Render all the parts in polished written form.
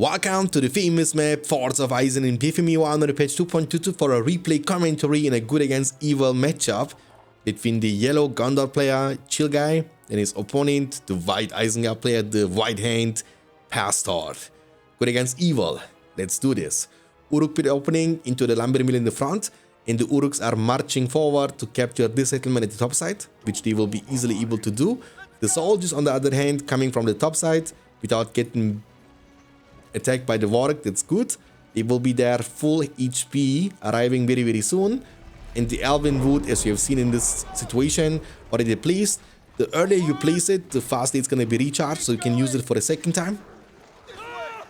Welcome to the famous map Forts of Eisen in BFME 1 patch 2.22 for a replay commentary in a good against evil matchup between the yellow Gondor player, Chill Guy, and his opponent, the white Isengard player, the white hand, Pastor. Good against evil. Let's do this. Uruk pit opening into the lumber mill in the front, and the Uruks are marching forward to capture this settlement at the top side, which they will be easily able to do. The soldiers, on the other hand, coming from the top side without getting attacked by the Warg, that's good. They will be there full HP, arriving very soon. And the Elven Wood, as you have seen in this situation, already placed. The earlier you place it, the faster it's going to be recharged, so you can use it for a second time.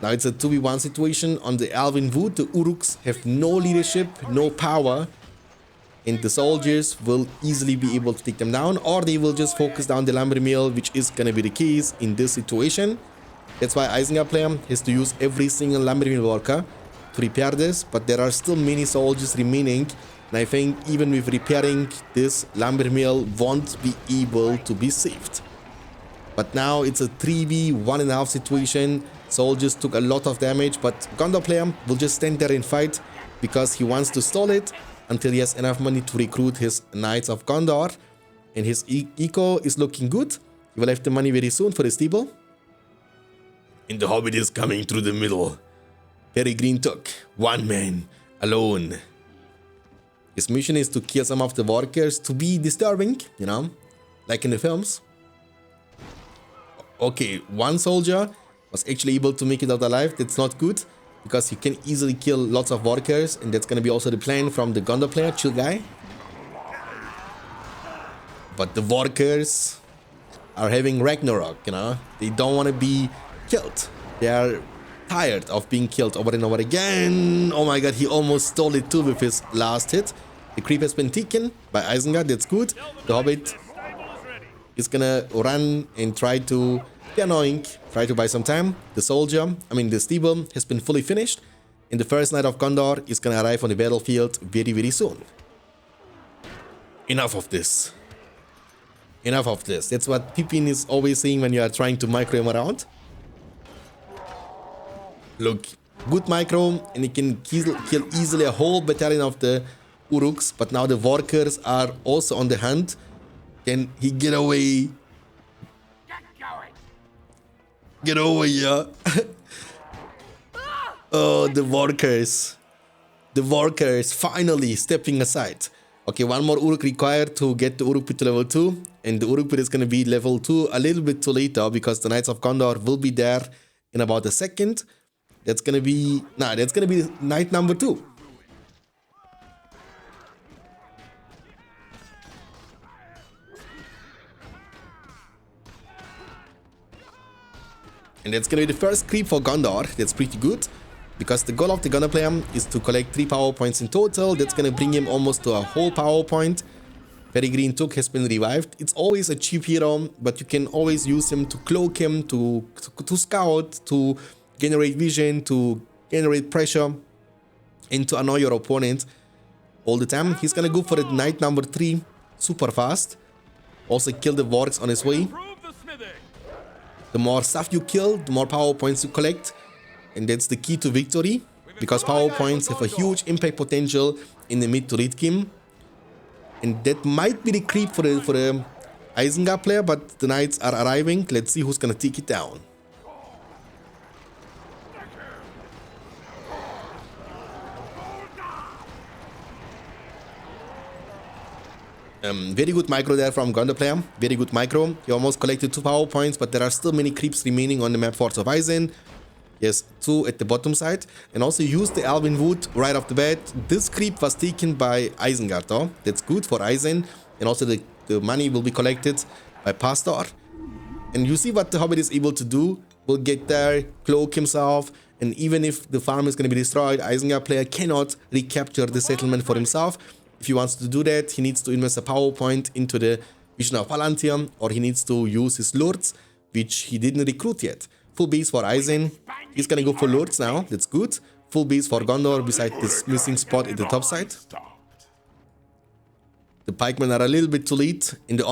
Now it's a 2v1 situation on the Elven Wood. The Uruks have no leadership, no power, and the soldiers will easily be able to take them down, or they will just focus down the lumber mill, which is going to be the case in this situation. That's why Isengard player has to use every single lumber mill worker to repair this, but there are still many soldiers remaining, and I think even with repairing this, lumber mill won't be able to be saved. But now it's a 3v1.5 situation. Soldiers took a lot of damage, but Gondor player will just stand there and fight because he wants to stall it until he has enough money to recruit his Knights of Gondor, and his eco is looking good. He will have the money very soon for his stable. And the Hobbit is coming through the middle. Peregrine took one man alone. His mission is to kill some of the workers, to be disturbing, you know, like in the films. Okay, one soldier was actually able to make it out alive. That's not good, because he can easily kill lots of workers, and that's going to be also the plan from the Gondor player, Chill Guy. But the workers are having Ragnarok, you know. They don't want to be killed. They are tired of being killed over and over again. Oh my god, he almost stole it too with his last hit. The creep has been taken by Isengard, that's good. The Hobbit is gonna run and try to be annoying, try to buy some time. The soldier, the stable has been fully finished, and the first Knight of Gondor is gonna arrive on the battlefield very soon. Enough of this. Enough of this. That's what Pippin is always saying when you are trying to micro him around. Look, good micro, and he can kill easily a whole battalion of the Uruks, but now the workers are also on the hunt. Can he get away? Get over here. Oh, the workers. The workers finally stepping aside. Okay, one more Uruk required to get the Uruk pit to level 2. And the Uruk pit is going to be level 2 a little bit too later, because the Knights of Gondor will be there in about a second. That's going to be... that's going to be night number 2. And that's going to be the first creep for Gondor. That's pretty good, because the goal of the Gondor player is to collect 3 power points in total. That's going to bring him almost to a whole power point. Peregrine Took has been revived. It's always a cheap hero, but you can always use him to cloak him, to scout, to generate vision, to generate pressure, and to annoy your opponent all the time. He's going to go for the Knight number 3 super fast. Also kill the Wargs on his way. The more stuff you kill, the more power points you collect, and that's the key to victory, because power points have a huge impact potential in the mid to late game. And that might be the creep for the Isengard player, but the Knights are arriving. Let's see who's gonna take it down. Very good micro there from Gondor player. Very good micro. He almost collected 2 power points, but there are still many creeps remaining on the map Forts of Eisen. Yes, 2 at the bottom side. And also used the Elven Wood right off the bat. This creep was taken by Isengard though. That's good for Eisen. And also the money will be collected by Pastor. And you see what the Hobbit is able to do. Will get there, cloak himself. And even if the farm is going to be destroyed, Isengard player cannot recapture the settlement for himself. If he wants to do that, he needs to invest a power point into the Vision of Palantir, or he needs to use his Lords, which he didn't recruit yet. Full base for Eisen. He's gonna go for Lords now. That's good. Full base for Gondor beside this missing spot at the top side. The pikemen are a little bit too late, and the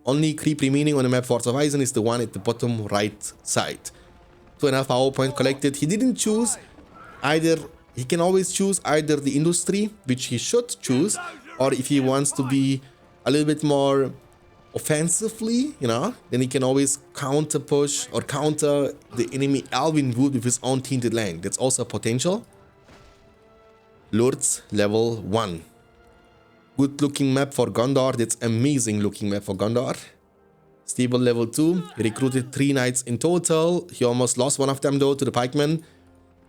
only creep remaining on the map Forts of Eisen is the one at the bottom right side. 2.5 power point collected. He didn't choose either. He can always choose either the industry, which he should choose, or if he wants to be a little bit more offensively, you know, then he can always counter push or counter the enemy Alvin Wood with his own Tainted Land. That's also a potential. Lords level 1. Good looking map for Gondor. That's amazing looking map for Gondor. Stable level 2. He recruited 3 knights in total. He almost lost one of them though to the pikemen.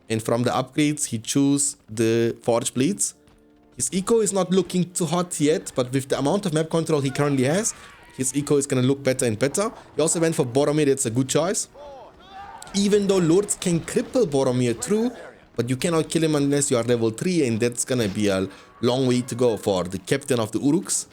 And from the upgrades, he chose the Forge Blades. His eco is not looking too hot yet, but with the amount of map control he currently has, his eco is going to look better and better. He also went for Boromir. That's a good choice. Even though Lords can cripple Boromir through, but you cannot kill him unless you are level 3, and that's going to be a long way to go for the captain of the Uruks.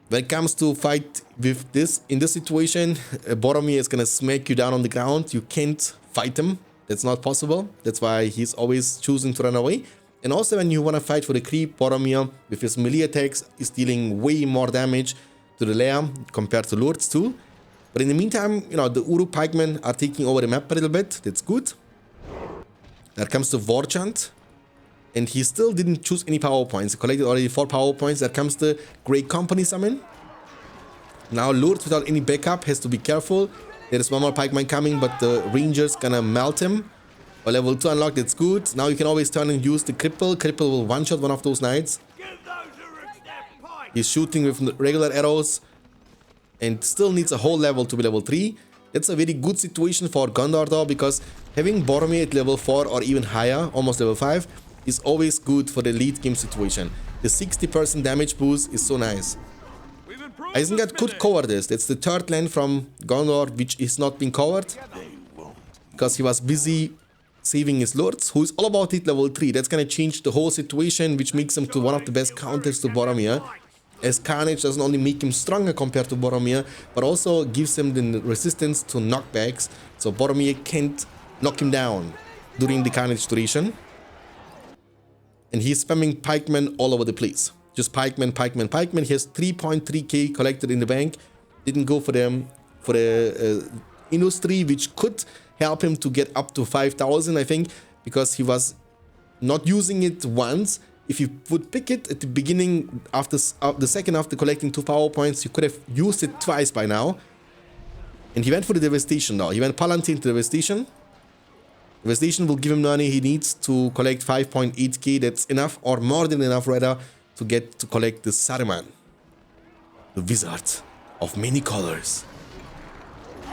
When it comes to fight with this, in this situation, Boromir is going to smack you down on the ground. You can't fight him. That's not possible. That's why he's always choosing to run away. And also when you want to fight for the creep, Boromir with his melee attacks is dealing way more damage to the layer compared to Lords too. But in the meantime, you know, the Uruk pikemen are taking over the map a little bit. That's good. There comes the Vorchant. And he still didn't choose any power points. He collected already 4 power points. There comes the Great Company summon. Now Lords without any backup has to be careful. There is one more pikeman coming, but the ranger's gonna melt him. Or level 2 unlocked, that's good. Now you can always turn and use the cripple. Cripple will one-shot one of those knights. He's shooting with regular arrows. And still needs a whole level to be level 3. That's a very good situation for Gondor though, because having Boromir at level 4 or even higher, almost level 5, is always good for the late game situation. The 60% damage boost is so nice. Isengard could cover this. That's the third land from Gondor which is not being covered. Because he was busy saving his lords, who is all about it level 3. That's gonna change the whole situation, which makes him to one of the best counters to Boromir. As Carnage doesn't only make him stronger compared to Boromir, but also gives him the resistance to knockbacks. So Boromir can't knock him down during the Carnage duration. And he's spamming pikemen all over the place. Just pikemen, pikemen, pikemen. He has 3.3k collected in the bank. Didn't go for them for the industry, which could help him to get up to 5,000, I think, because he was not using it once. If you would pick it at the beginning, after the second after collecting 2 power points, you could have used it twice by now. And he went for the Devastation now. He went Palantir to Devastation. Devastation will give him money he needs to collect 5.8k. That's enough, or more than enough rather, to collect the Saruman, the Wizard of many colors.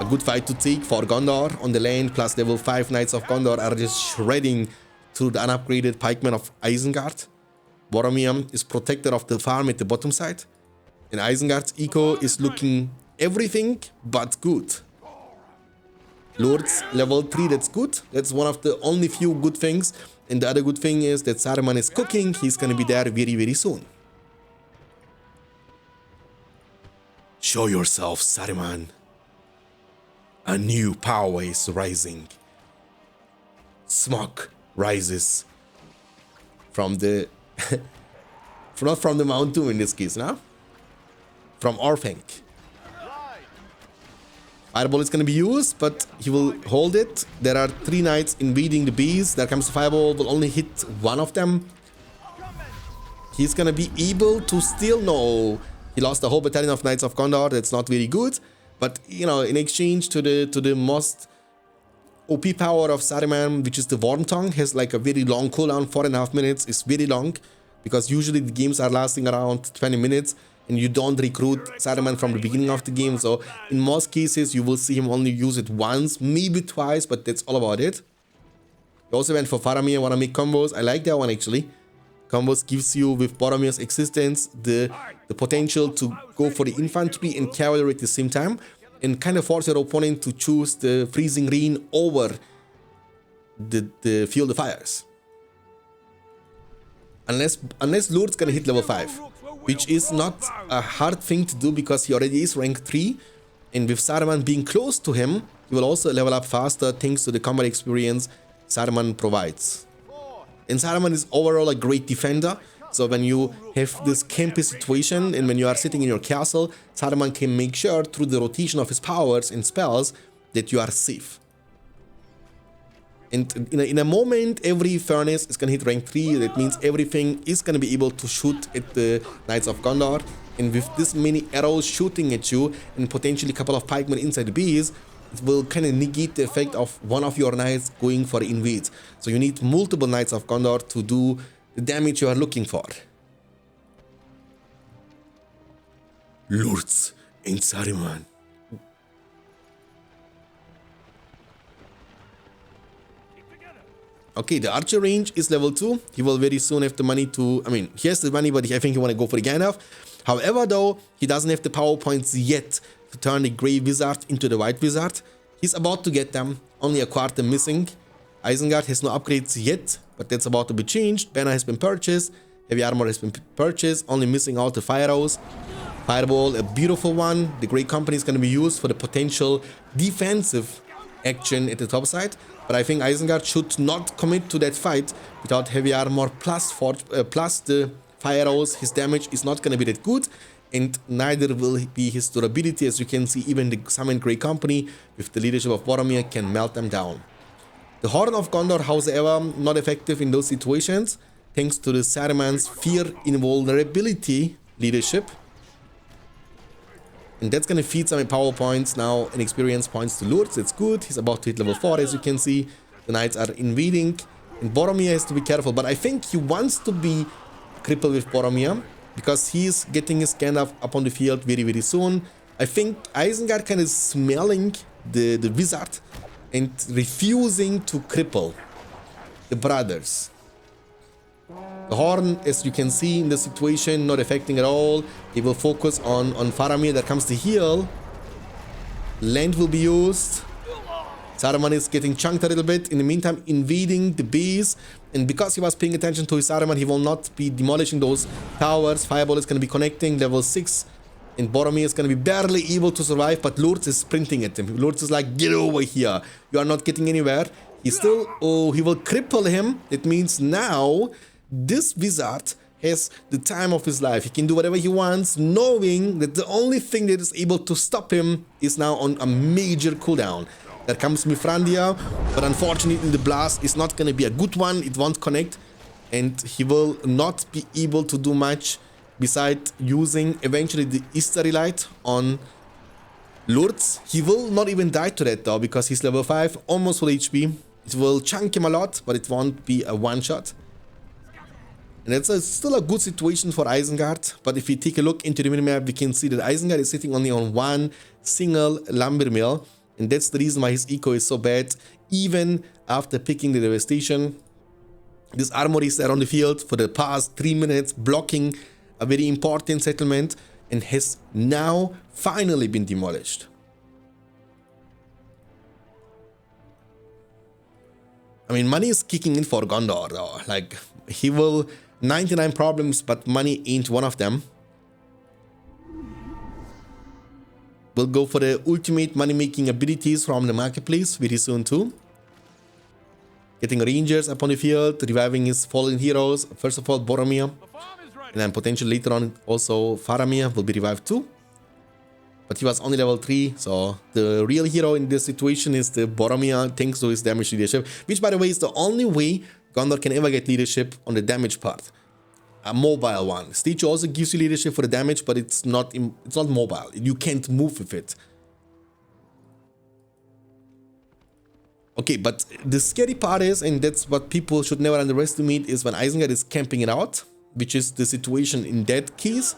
A good fight to take for Gondor on the land, plus level 5 Knights of Gondor are just shredding through the unupgraded pikemen of Isengard. Boromir is protector of the farm at the bottom side, and Isengard's eco is looking everything but good. Lords level 3, that's good. That's one of the only few good things. And the other good thing is that Saruman is cooking. He's gonna be there very, very soon. Show yourself, Saruman. A new power is rising. Smoke rises from the... not from the Mount Doom in this case, no? From Orthanc. Fireball is going to be used, but he will hold it. There are 3 knights invading the base. There comes the fireball, will only hit one of them. He's going to be able to steal. No, he lost the whole battalion of Knights of Gondor. That's not very good. But, you know, in exchange to the most OP power of Saruman, which is the Worm Tongue, has like a very long cooldown. 4.5 minutes is very long, because usually the games are lasting around 20 minutes. And you don't recruit Saruman from the beginning of the game. So in most cases, you will see him only use it once, maybe twice, but that's all about it. He also went for Faramir, want to make combos. I like that one actually. Combos gives you, with Boromir's existence, the potential to go for the infantry and cavalry at the same time. And kind of force your opponent to choose the Freezing Rain over the Field of Fires. Unless Lord's gonna hit level 5. Which is not a hard thing to do, because he already is rank 3. And with Saruman being close to him, he will also level up faster thanks to the combat experience Saruman provides. And Saruman is overall a great defender. So when you have this campy situation and when you are sitting in your castle, Saruman can make sure through the rotation of his powers and spells that you are safe. And in a moment, every furnace is going to hit rank 3. That means everything is going to be able to shoot at the Knights of Gondor. And with this many arrows shooting at you and potentially a couple of pikemen inside the bees, it will kind of negate the effect of one of your knights going for invades. So you need multiple Knights of Gondor to do the damage you are looking for. Lords and Saruman. Okay, the archer range is level 2. He will very soon have the money to... I mean, he has the money, but I think he want to go for the Gandalf. However, though, he doesn't have the power points yet to turn the Grey Wizard into the White Wizard. He's about to get them. Only a quarter missing. Isengard has no upgrades yet, but that's about to be changed. Banner has been purchased. Heavy armor has been purchased. Only missing out the fire arrows. Fireball, a beautiful one. The Grey Company is going to be used for the potential defensive action at the top side. But I think Isengard should not commit to that fight without heavy armor plus the fire arrows. His damage is not going to be that good, and neither will be his durability. As you can see, even the summoned Grey Company with the leadership of Boromir can melt them down. The Horn of Gondor, however, not effective in those situations thanks to the Saruman's fear invulnerability leadership. And that's going to feed some power points now and experience points to Lurtz. It's good. He's about to hit level 4, as you can see. The knights are invading. And Boromir has to be careful. But I think he wants to be crippled with Boromir, because he's getting his Gandalf up on the field very, very soon. I think Isengard kind of smelling the wizard and refusing to cripple the brothers. The Horn, as you can see in the situation, not affecting at all. They will focus on Faramir. There comes the heal. Land will be used. Saruman is getting chunked a little bit. In the meantime, invading the base. And because he was paying attention to his Saruman, he will not be demolishing those towers. Fireball is going to be connecting level 6. And Boromir is going to be barely able to survive, but Lurtz is sprinting at him. Lurtz is like, get over here. You are not getting anywhere. He still, oh, he will cripple him. It means now this wizard has the time of his life. He can do whatever he wants, knowing that the only thing that is able to stop him is now on a major cooldown. There comes Mithrandir, but unfortunately the blast is not going to be a good one. It won't connect, and he will not be able to do much besides using eventually the Istari Light on Lurtz. He will not even die to that though, because he's level 5, almost full HP. It will chunk him a lot, but it won't be a one-shot. And that's still a good situation for Isengard. But if we take a look into the minimap, we can see that Isengard is sitting only on one single lumber mill. And that's the reason why his eco is so bad, even after picking the devastation. This armory is there on the field for the past 3 minutes, blocking a very important settlement, and has now finally been demolished. I mean, money is kicking in for Gondor though. Like, he will 99 problems, but money ain't one of them. We'll go for the ultimate money-making abilities from the marketplace very soon too. Getting Rangers up on the field, reviving his fallen heroes. First of all, Boromir. And then potentially later on also Faramir will be revived too. But he was only level 3, so the real hero in this situation is the Boromir, thanks to his damage leadership. Which, by the way, is the only way Gondor can ever get leadership on the damage part. A mobile one. Stage also gives you leadership for the damage, but it's not mobile. You can't move with it. Okay, but the scary part is, and that's what people should never underestimate, is when Isengard is camping it out, which is the situation in that case.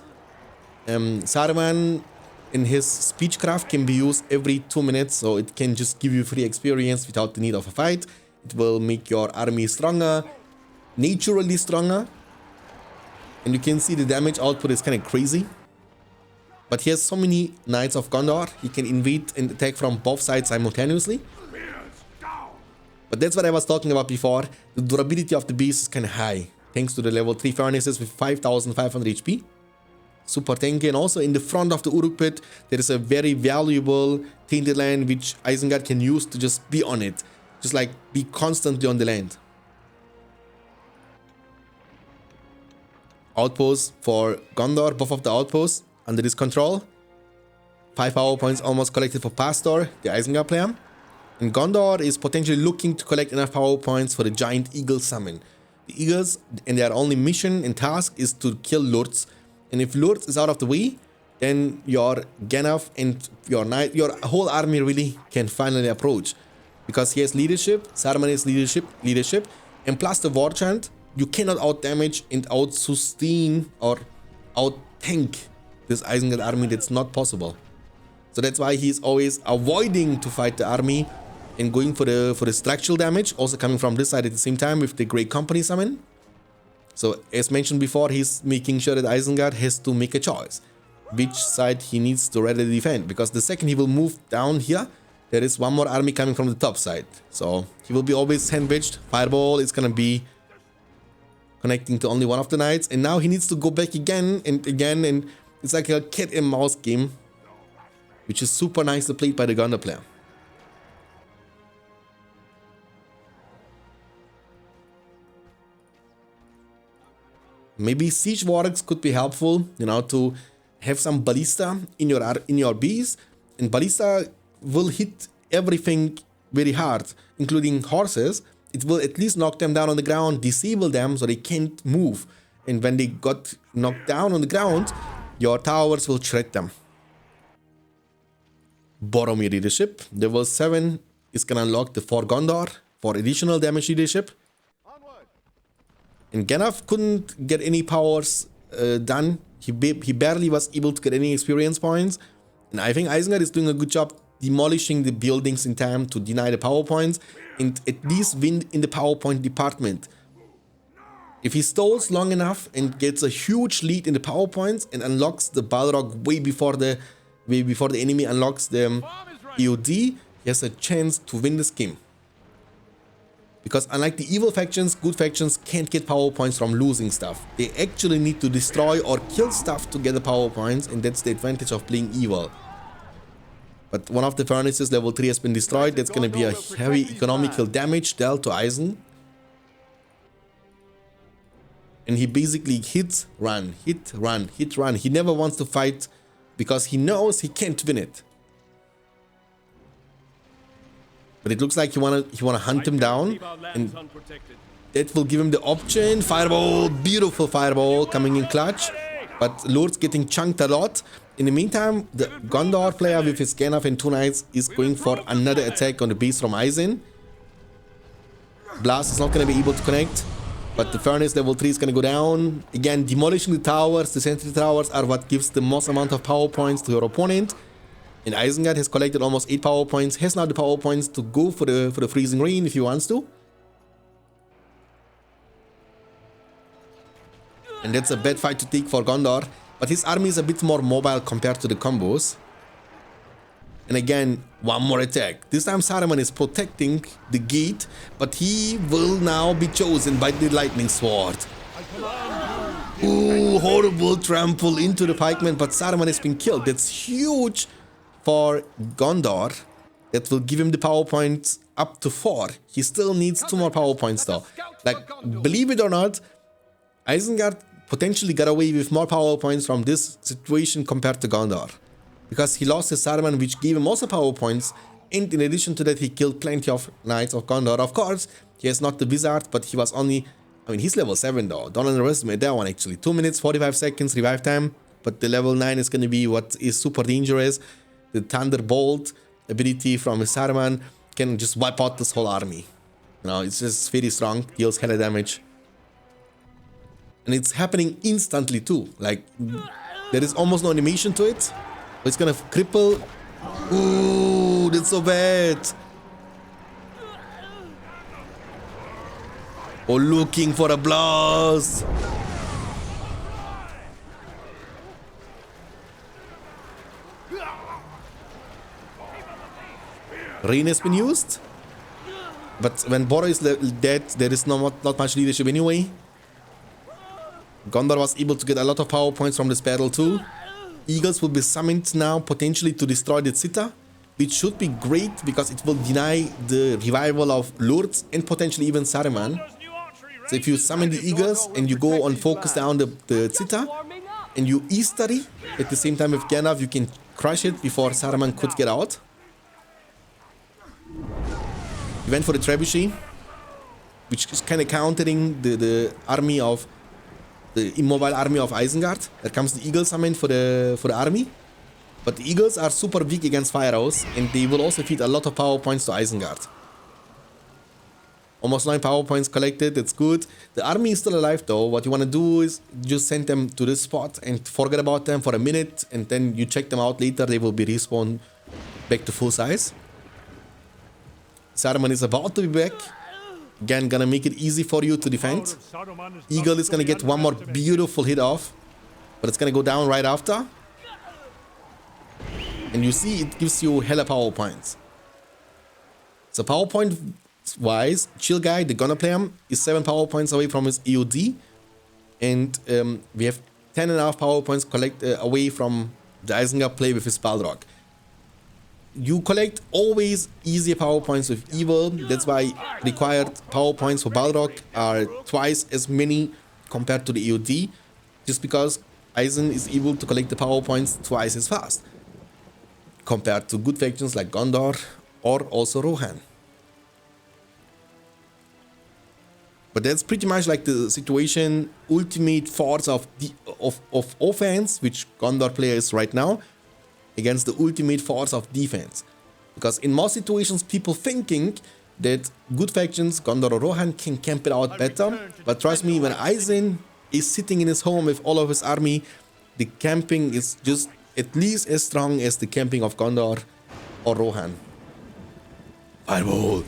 Saruman in his speechcraft can be used every 2 minutes, so it can just give you free experience without the need of a fight. It will make your army stronger, naturally stronger. And you can see the damage output is kind of crazy. But he has so many Knights of Gondor, he can invade and attack from both sides simultaneously. But that's what I was talking about before. The durability of the beast is kind of high, thanks to the level 3 furnaces with 5500 HP. Super tanky, and also in the front of the Uruk pit, there is a very valuable tainted land which Isengard can use to just be on it. Just like be constantly on the land. Outposts for Gondor, both of the outposts under his control. 5 power points almost collected for Pastor, the Isengard player. And Gondor is potentially looking to collect enough power points for the giant eagle summon. The eagles and their only mission and task is to kill lords. And if lords is out of the way, then your Gandalf and your whole army really can finally approach. Because he has leadership, Saruman has leadership, and plus the war chant, you cannot out-damage and out-sustain or out-tank this Isengard army. That's not possible. So that's why he's always avoiding to fight the army and going for the structural damage, also coming from this side at the same time with the Great Company summon. So as mentioned before, he's making sure that Isengard has to make a choice which side he needs to rather defend, because the second he will move down here, there is one more army coming from the top side. So he will be always sandwiched. Fireball is gonna be connecting to only one of the knights, and now he needs to go back again and again, and it's like a cat and mouse game, which is super nicely played by the Gondor player. Maybe siege wargs could be helpful, you know, to have some ballista in your bees, and ballista will hit everything very hard, including horses. It will at least knock them down on the ground, disable them so they can't move, and when they got knocked down on the ground, your towers will shred them. Boromir leadership, level 7 is gonna unlock the for Gondor for additional damage leadership. And Gandalf couldn't get any powers done. He barely was able to get any experience points. And I think Isengard is doing a good job demolishing the buildings in time to deny the power points and at least win in the PowerPoint department. If he stalls long enough and gets a huge lead in the PowerPoints and unlocks the Balrog way before the enemy unlocks the EOD, he has a chance to win this game. Because unlike the evil factions, good factions can't get power points from losing stuff. They actually need to destroy or kill stuff to get the power points, and that's the advantage of playing evil. But one of the furnaces, level 3, has been destroyed. That's going to be a heavy economical damage dealt to Eisen. And he basically hit, run, hit, run, hit, run. He never wants to fight because he knows he can't win it. But it looks like you wanna hunt him down, and that will give him the option. Fireball, beautiful fireball coming in clutch, but Lord's getting chunked a lot. In the meantime, the Gondor player with his Gandalf and 2 knights is going for another attack on the base from Eisen. Blast is not gonna be able to connect, but the furnace level 3 is gonna go down. Again, demolishing the towers. The sentry towers are what gives the most amount of power points to your opponent. And Isengard has collected almost 8 power points, has now the power points to go for the freezing rain if he wants to. And that's a bad fight to take for Gondor, but his army is a bit more mobile compared to the combos. And again, one more attack. This time Saruman is protecting the gate, but he will now be chosen by the lightning sword. Ooh, horrible trample into the pikeman, but Saruman has been killed. That's huge for Gondor. That will give him the power points up to 4. He still needs 2 more power points though. Like, believe it or not, Isengard potentially got away with more power points from this situation compared to Gondor. Because he lost his Saruman, which gave him also power points, and in addition to that he killed plenty of knights of Gondor. Of course, he has not the wizard, but he was only, I mean, he's level 7 though. Don't underestimate that one actually. 2 minutes, 45 seconds revive time, but the level 9 is going to be what is super dangerous. The Thunderbolt ability from Saruman can just wipe out this whole army. You know, it's just very strong, deals hella damage. And it's happening instantly too. Like, there is almost no animation to it. It's gonna cripple. Ooh, that's so bad. Oh, looking for a blast. Rain has been used, but when Boro is dead, there is not much leadership anyway. Gondor was able to get a lot of power points from this battle too. Eagles will be summoned now potentially to destroy the Citta, which should be great because it will deny the revival of Lords and potentially even Saruman. So if you summon the Eagles and you go on focus down the Citta and you Eastery at the same time with Gandalf, you can crush it before Saruman could get out. He went for the trebuchet, which is kind of countering the army of the immobile army of Isengard. There comes the Eagle summon for the army. But the Eagles are super weak against fire arrows, and they will also feed a lot of power points to Isengard. Almost 9 power points collected, that's good. The army is still alive though. What you want to do is just send them to this spot and forget about them for a minute, and then you check them out later. They will be respawned back to full size. Saruman is about to be back. Again, gonna make it easy for you to defend. Eagle is gonna get one more beautiful hit off, but it's gonna go down right after. And you see, it gives you hella power points. So power point wise, Chill Guy, the Gunner player, is 7 power points away from his EOD. And we have 10.5 power points away from the Isengard play with his Balrog. You collect always easier power points with Evil. That's why required power points for Balrog are twice as many compared to the EOD. Just because Eisen is able to collect the power points twice as fast compared to good factions like Gondor or also Rohan. But that's pretty much like the situation, ultimate force of offense, which Gondor player is right now, against the ultimate force of defense. Because in most situations, people thinking that good factions, Gondor or Rohan, can camp it out better. But trust me, when Eisen is sitting in his home with all of his army, the camping is just at least as strong as the camping of Gondor or Rohan. Fireball!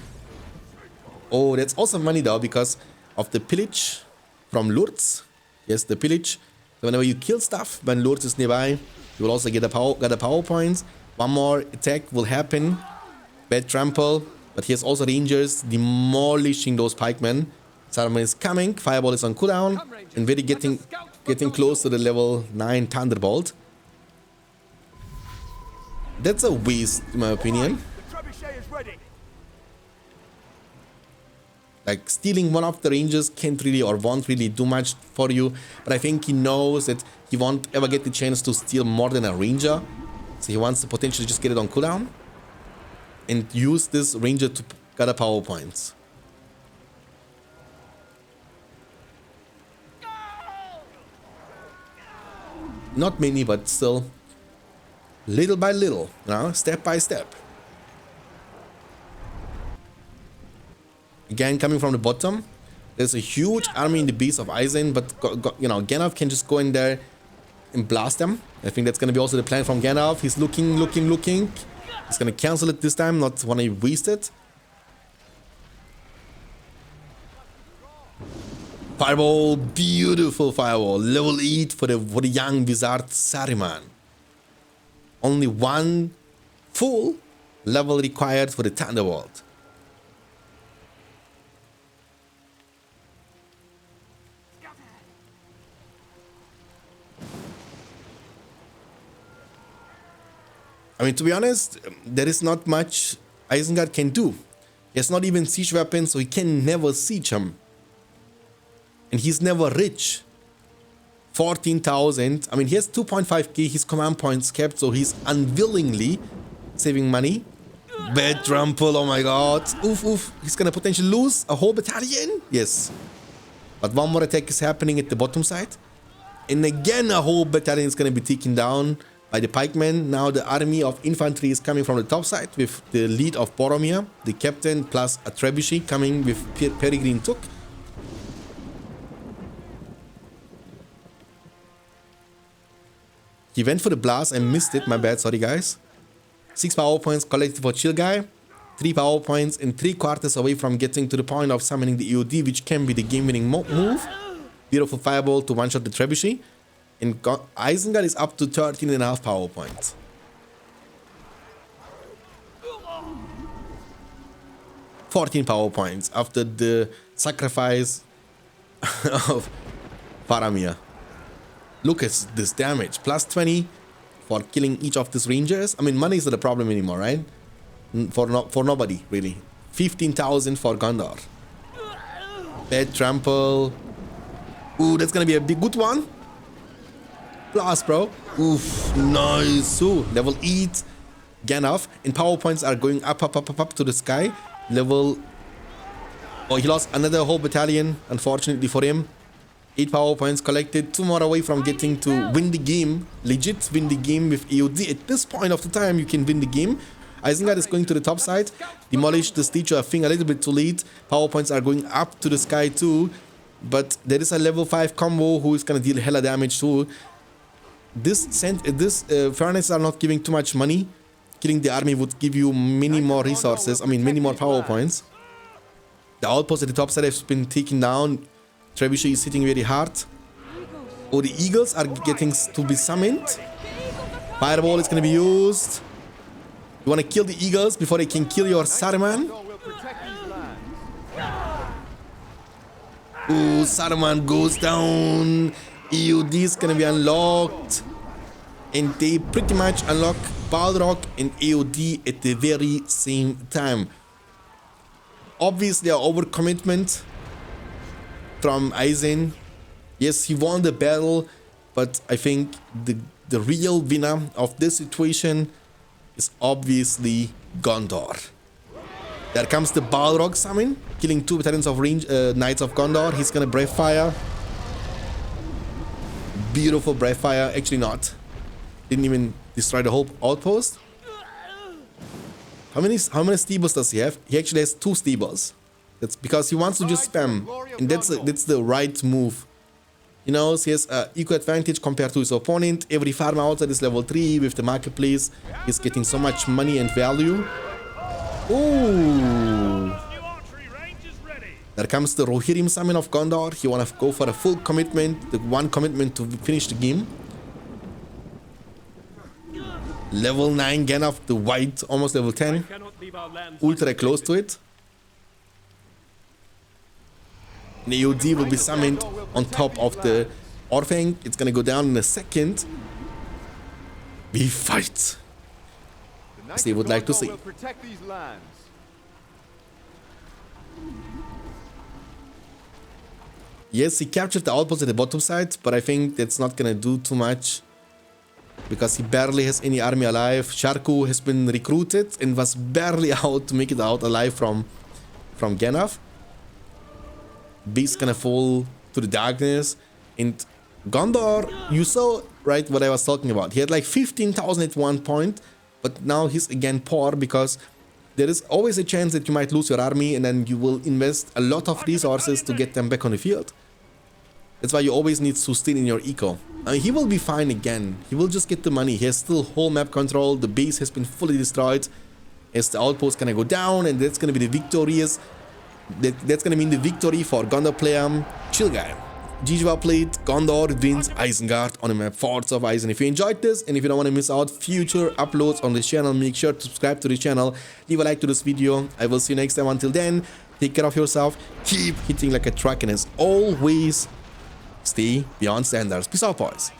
Oh, that's awesome money though, because of the pillage from Lurtz. Yes, the pillage. So whenever you kill stuff, when Lurtz is nearby, you will also get a power points. One more attack will happen. Bad trample. But he has also rangers demolishing those pikemen. Saruman is coming. Fireball is on cooldown. And very getting close to the level 9 Thunderbolt. That's a waste, in my opinion. Like, stealing one of the rangers can't really or won't really do much for you. But I think he knows that he won't ever get the chance to steal more than a ranger. So he wants to potentially just get it on cooldown. And use this ranger to gather power points. Not many, but still. Little by little, you know, step by step. Again, coming from the bottom, there's a huge army in the base of Eisen, but you know, Gandalf can just go in there and blast them. I think that's going to be also the plan from Gandalf. He's looking. He's going to cancel it this time, not want to waste it. Fireball, beautiful fireball. Level 8 for the young wizard Saruman. Only one full level required for the Thunderbolt. I mean, to be honest, there is not much Isengard can do. He has not even siege weapons, so he can never siege him. And he's never rich. 14,000. I mean, he has 2.5k, his command points kept, so he's unwillingly saving money. Bad trample, oh my god. Oof, oof. He's gonna potentially lose a whole battalion. Yes. But one more attack is happening at the bottom side. And again, a whole battalion is gonna be taken down by the pikemen. Now the army of infantry is coming from the top side with the lead of Boromir, the captain, plus a trebuchet coming with Peregrine Took. He went for the blast and missed it, my bad, sorry guys. 6 power points collected for Chill Guy, 3 power points and 3/4 away from getting to the point of summoning the EOD, which can be the game-winning move. Beautiful fireball to one-shot the trebuchet. And Isengard is up to 13.5 power points. $14 power points after the sacrifice of Faramir. Look at this damage. Plus 20 for killing each of these rangers. I mean, money is not a problem anymore, right? For nobody, really. 15,000 for Gondor. Bad trample. Ooh, that's gonna be a big good one. Blast, bro. Oof, nice. Ooh, level 8 Gandalf. And power points are going up to the sky. Level Oh, he lost another whole battalion, unfortunately for him. 8 power points collected, 2 more away from getting to win the game. Legit win the game with AOD. At this point of the time, you can win the game. Isengard is going to the top side. Demolish the statue, I think, a little bit too late. Power points are going up to the sky too. But there is a level 5 combo who is going to deal hella damage too. This furnaces are not giving too much money. Killing the army would give you many more resources. I mean, many more power points. The outpost at the top side has been taken down. Trebuchet is hitting very hard. Oh, the eagles are getting to be summoned. Fireball is going to be used. You want to kill the eagles before they can kill your Saruman. Ooh, Saruman goes down. EOD is going to be unlocked. And they pretty much unlock Balrog and AOD at the very same time. Obviously, our overcommitment from Eisen. Yes, he won the battle, but I think the real winner of this situation is obviously Gondor. There comes the Balrog summon, killing 2 battalions of range Knights of Gondor. He's gonna breath fire. Beautiful breath fire. Actually not. Didn't even destroy the whole outpost. How many stables does he have? He actually has 2 stables. That's because he wants to just spam, and that's the right move. You know, he has equal advantage compared to his opponent. Every farmer outside is level 3 with the marketplace. He's getting so much money and value. Ooh. There comes the Rohirrim summon of Gondor. He wanna go for a full commitment, the one commitment to finish the game. Level 9 Gandalf, the white, almost level 10. Ultra close to it. AOD will be summoned on top of the Orphan. It's gonna go down in a second. We fight, as they would like to see. Yes, he captured the outpost at the bottom side, but I think that's not gonna do too much, because he barely has any army alive. Sharku has been recruited and was barely out to make it out alive from Gandalf. Beast gonna fall to the darkness. And Gondor, you saw right what I was talking about. He had like 15,000 at one point, but now he's again poor, because there is always a chance that you might lose your army, and then you will invest a lot of resources to get them back on the field. That's why you always need to sustain in your eco. I mean, he will be fine again. He will just get the money. He has still whole map control. The base has been fully destroyed. As the outpost gonna go down, and that's gonna be the victorious. That's gonna mean the victory for Gondor player Chill Guy. GG well played. Gondor wins Isengard on the map Forts of Eisen. If you enjoyed this, and if you don't want to miss out future uploads on this channel, make sure to subscribe to the channel. Leave a like to this video. I will see you next time. Until then, take care of yourself. Keep hitting like a truck, and as always, stay beyond standards. Peace out, boys.